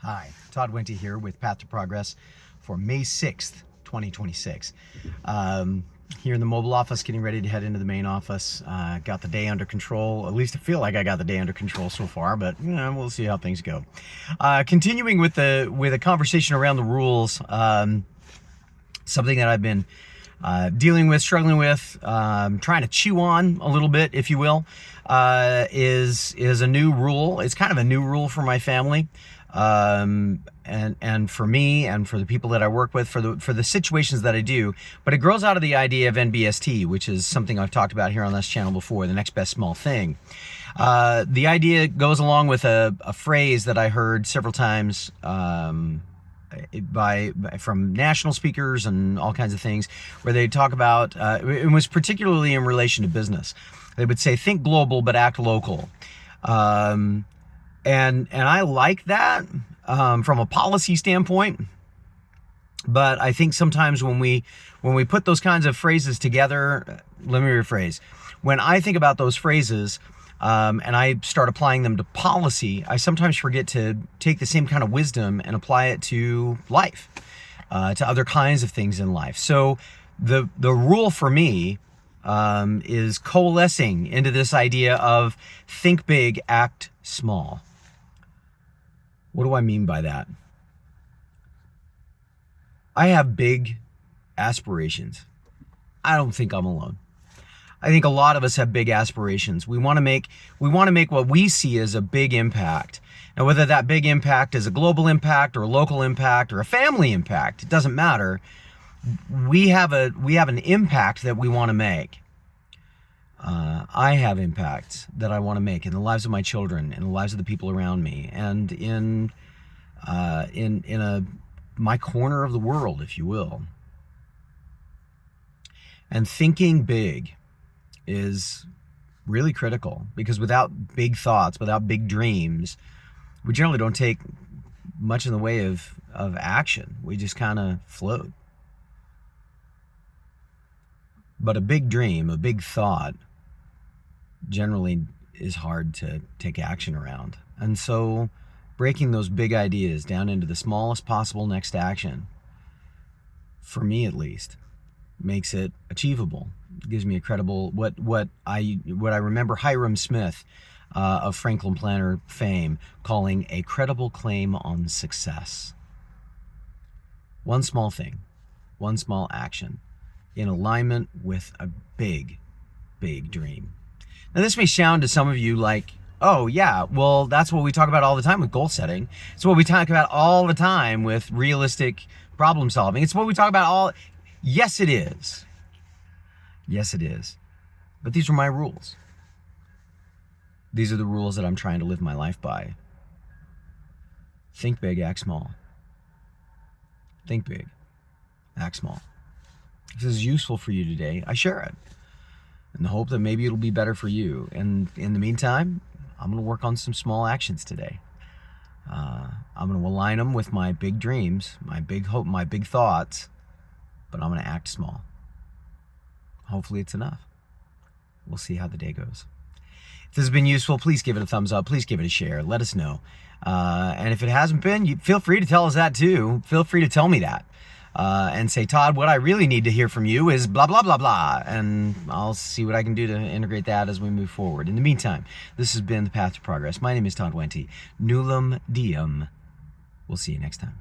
Hi, Todd Wente here with Path to Progress for May 6th, 2026. Here in the mobile office, getting ready to head into the main office. Got the day under control. At least I feel like I got the day under control so far, but we'll see how things go. Continuing with a conversation around the rules, something that I've been dealing with, struggling with, trying to chew on a little bit, if you will, is a new rule. It's kind of a new rule for my family. And for me and for the people that I work with, for the situations that I do, but it grows out of the idea of NBST, which is something I've talked about here on this channel before, the next best small thing. The idea goes along with a phrase that I heard several times, from national speakers and all kinds of things, where they talk about, it was particularly in relation to business. They would say, think global, but act local. And I like that from a policy standpoint, but I think sometimes when we put those kinds of phrases together, let me rephrase. When I think about those phrases and I start applying them to policy, I sometimes forget to take the same kind of wisdom and apply it to life, to other kinds of things in life. So the rule for me is coalescing into this idea of think big, act small. What do I mean by that? I have big aspirations. I don't think I'm alone. I think a lot of us have big aspirations. We want to make what we see as a big impact. Now, whether that big impact is a global impact or a local impact or a family impact, it doesn't matter. We have an impact that we want to make. I have impacts that I want to make in the lives of my children, in the lives of the people around me, and in my corner of the world, if you will. And thinking big is really critical, because without big thoughts, without big dreams, we generally don't take much in the way of action. We just kind of float. But a big dream, a big thought, generally is hard to take action around. And so breaking those big ideas down into the smallest possible next action, for me at least, makes it achievable. It gives me a credible, what I remember Hiram Smith of Franklin Planner fame calling a credible claim on success. One small thing, one small action, in alignment with a big, big dream. Now, this may sound to some of you like, oh yeah, well, that's what we talk about all the time with goal setting. It's what we talk about all the time with realistic problem solving. It's what we talk about all. Yes, it is. Yes, it is. But these are my rules. These are the rules that I'm trying to live my life by. Think big, act small. Think big, act small. If this is useful for you today, I share it in the hope that maybe it'll be better for you. And in the meantime, I'm going to work on some small actions today. I'm going to align them with my big dreams, my big hope, my big thoughts, but I'm going to act small. Hopefully it's enough. We'll see how the day goes. If this has been useful, please give it a thumbs up. Please give it a share. Let us know. And if it hasn't been, feel free to tell us that too. Feel free to tell me that. And say, Todd, what I really need to hear from you is blah, blah, blah, blah. And I'll see what I can do to integrate that as we move forward. In the meantime, this has been The Path to Progress. My name is Todd Wente. Nullum Diem. We'll see you next time.